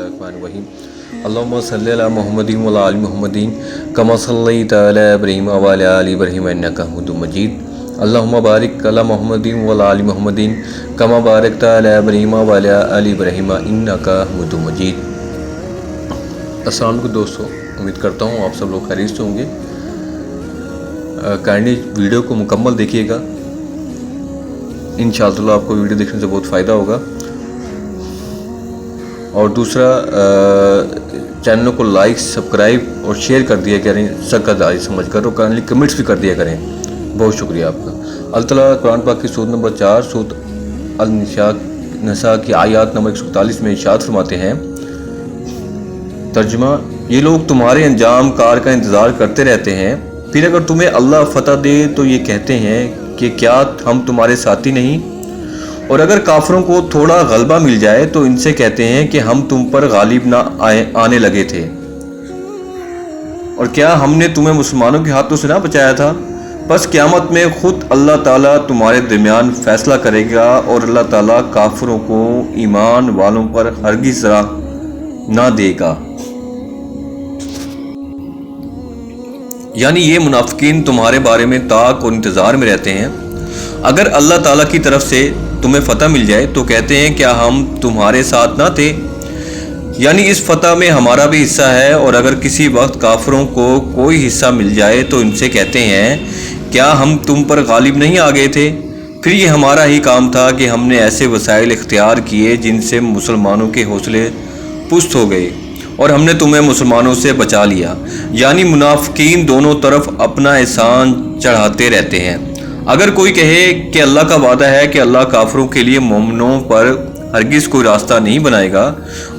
बिस्मिल्लाहिर्रहमानिर्रहीम अल्लाहुम्मा सल्लि अला मुहम्मदिन व अला आलि मुहम्मदिन कमा सल्लैता अला इब्राहीम व अला आलि इब्राहीम इन्नका हमीदुम मजीद अल्लाहुम्मा बारिक अला मुहम्मदिन व अला आलि मुहम्मदिन कमा बारकता अला इब्राहीम व अला आलि इब्राहीम इन्नका हमीदुम मजीद। अस्सलाम वालेकुम दोस्तों, उम्मीद करता हूँ आप सब लोग खैरियत से होंगे। काइंडली वीडियो को मुकम्मल देखिएगा, इंशाअल्लाह आपको वीडियो देखने से बहुत फ़ायदा होगा। और दूसरा, चैनल को लाइक सब्सक्राइब और शेयर कर दिया करें सकदारी समझ कर, और काइंडली कमेंट्स भी कर दिया करें। बहुत शुक्रिया आपका। अल्लाह ताला कुरान पाक की सूरत नंबर 4 सूरत अल-निसा की आयत नंबर 141 में इरशाद फरमाते हैं, तर्जुमा, ये लोग तुम्हारे अंजाम कार का इंतज़ार करते रहते हैं, फिर अगर तुम्हें अल्लाह फतह दे तो ये कहते हैं कि क्या हम तुम्हारे साथी नहीं, और अगर काफरों को थोड़ा गलबा मिल जाए तो इनसे कहते हैं कि हम तुम पर गालिब ना आने लगे थे, और क्या हमने तुम्हें मुसलमानों के हाथों से ना बचाया था। बस क़यामत में खुद अल्लाह ताला तुम्हारे दरमियान फैसला करेगा, और अल्लाह ताला काफरों को ईमान वालों पर हरगिज़ राह ना देगा। यानी ये मुनाफिकीन तुम्हारे बारे में ताक और इंतज़ार में रहते हैं, अगर अल्लाह ताला की तरफ से तुम्हें फ़तह मिल जाए तो कहते हैं क्या हम तुम्हारे साथ ना थे। यानी इस फ़तह में हमारा भी हिस्सा है, और अगर किसी वक्त काफरों को कोई हिस्सा मिल जाए तो इनसे कहते हैं क्या हम तुम पर गालिब नहीं आ गए थे। फिर ये हमारा ही काम था कि हमने ऐसे वसाइल इख्तियार किए जिनसे मुसलमानों के हौसले पुस्त हो गए, और हमने तुम्हें मुसलमानों से बचा लिया। यानी मुनाफिकीन दोनों तरफ अपना एहसान चढ़ाते रहते हैं। अगर कोई कहे कि अल्लाह का वादा है कि अल्लाह काफरों के लिए मोमिनों पर हरगिज़ कोई रास्ता नहीं बनाएगा,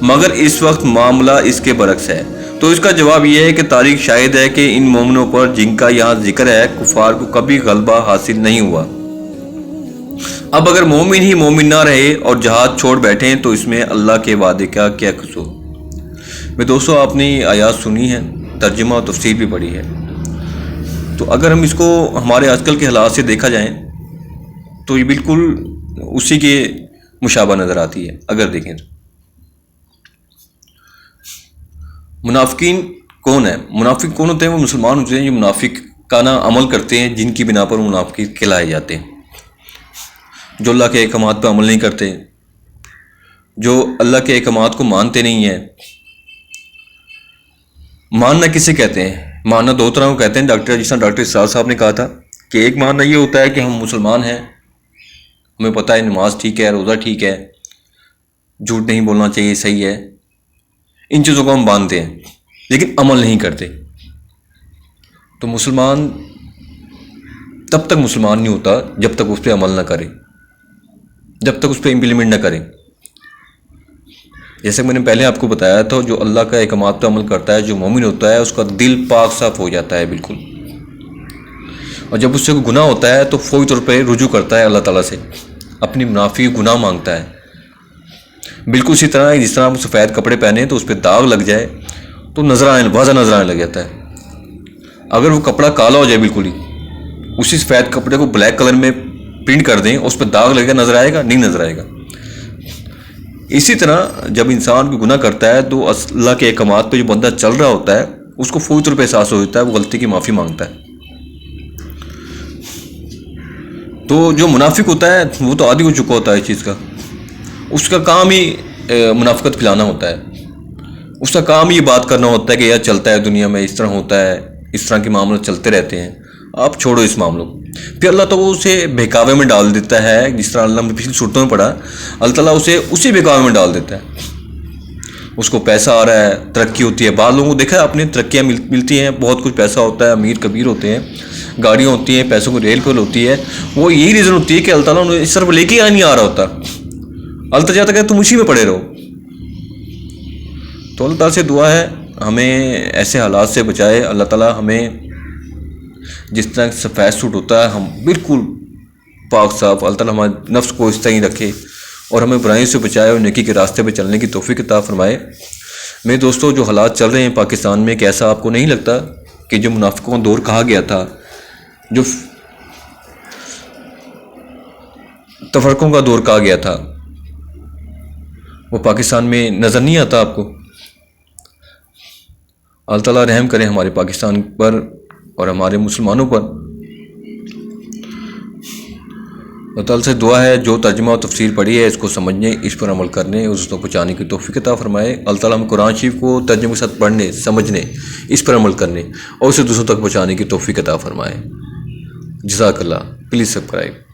मगर इस वक्त मामला इसके बरक्स है, तो इसका जवाब यह है कि तारीख शाहिद है कि इन मोमिनों पर जिनका यहाँ जिक्र है, कुफार को कभी गलबा हासिल नहीं हुआ। अब अगर मोमिन ही मोमिन ना रहे और जहाद छोड़ बैठे तो इसमें अल्लाह के वादे का क्या कसूर। मैं दोस्तों, आपने आयत सुनी है, तर्जुमा और तफसीर भी पढ़ी है, तो अगर हम इसको हमारे आजकल के हालात से देखा जाए तो ये बिल्कुल उसी के मुशाबा नज़र आती है। अगर देखें तो मुनाफिकीन कौन है, मुनाफिक कौन होते हैं? वो मुसलमान होते हैं जो मुनाफिकाना अमल करते हैं, जिनकी बिना पर मुनाफिक कहलाए जाते हैं, जो अल्लाह के अहकामात पर अमल नहीं करते, जो अल्लाह के अहकामात को मानते नहीं हैं। मानना किसे कहते हैं? मानना दो तरह को कहते हैं डॉक्टर, जिस तरह डॉक्टर इसरार साहब ने कहा था कि एक मानना ये होता है कि हम मुसलमान हैं, हमें पता है नमाज ठीक है, रोज़ा ठीक है, झूठ नहीं बोलना चाहिए, सही है, इन चीज़ों को हम मानते हैं लेकिन अमल नहीं करते। तो मुसलमान तब तक मुसलमान नहीं होता जब तक उस पर अमल ना करे, जब तक उस पर इम्प्लीमेंट ना करे। जैसे मैंने पहले आपको बताया था, जो अल्लाह का अहकामात पर अमल करता है, जो मोमिन होता है, उसका दिल पाक साफ हो जाता है बिल्कुल, और जब उससे कोई गुनाह होता है तो फौरी तौर पर रुजू करता है अल्लाह ताला से, अपनी मुनाफी गुनाह मांगता है। बिल्कुल इसी तरह जिस तरह आप सफ़ेद कपड़े पहने तो उस पर दाग लग जाए तो वाज़ा नजर आने लग जाता है। अगर वो कपड़ा काला हो जाए बिल्कुल ही, उसी सफ़ेद कपड़े को ब्लैक कलर में प्रिंट कर दें, उस पर दाग लगेगा, नज़र आएगा? नहीं नज़र आएगा। इसी तरह जब इंसान कोई गुनाह करता है तो अल्लाह के अहकामात पे जो बंदा चल रहा होता है उसको फौरी तौर पर एहसास हो जाता है, वो गलती की माफ़ी मांगता है। तो जो मुनाफिक होता है वो तो आदी हो चुका होता है इस चीज़ का, उसका काम ही मुनाफिकत फैलाना होता है, उसका काम ही बात करना होता है कि यार चलता है दुनिया में, इस तरह होता है, इस तरह के मामले चलते रहते हैं, आप छोड़ो इस मामलों। फिर अल्लाह तो वो उसे बहकावे में डाल देता है, जिस तरह अल्लाह ने पिछली सूरतों में पढ़ा, अल्लाह ताला उसे उसी बहकावे में डाल देता है। उसको पैसा आ रहा है, तरक्की होती है, बाद लोगों को देखा है आपने, तरक्कियाँ मिलती हैं, बहुत कुछ पैसा होता है, अमीर कबीर होते हैं, गाड़ियाँ होती हैं, पैसों की रेल पेल होती है। वो यही रीज़न होती है कि अल्लाह ताला उन्हें इस तरफ लेके नहीं आ रहा होता, अल्लाह ताला चाहता है तुम उसी में पड़े रहो। तो अल्लाह ताला से दुआ है हमें ऐसे हालात से बचाए। अल्लाह ताला हमें जिस तरह सफ़ेद सूट होता है हम बिल्कुल पाक साफ, अल्लाह ताला हमारे नफ्स को इस तरह ही रखे और हमें बुराइयों से बचाए और नेकी के रास्ते पे चलने की तौफीक अता फरमाए। मेरे दोस्तों, जो हालात चल रहे हैं पाकिस्तान में, कैसा आपको नहीं लगता कि जो मुनाफिकों का दौर कहा गया था, जो तफरकों का दौर कहा गया था, वो पाकिस्तान में नज़र नहीं आता आपको? اللہ تعالیٰ رحم کریں ہمارے پاکستان پر اور ہمارے مسلمانوں پر۔ اللہ تعالیٰ سے دعا ہے جو ترجمہ و تفسیر پڑھی ہے اس کو سمجھنے، اس پر عمل کرنے اور اس کو پہنچانے کی توفیق عطا فرمائے۔ اللہ تعالیٰ ہم قرآن شریف کو ترجمے کے ساتھ پڑھنے، سمجھنے، اس پر عمل کرنے اور اسے دوسروں تک پہنچانے کی توفیق عطا فرمائے۔ جزاک اللہ۔ Please subscribe.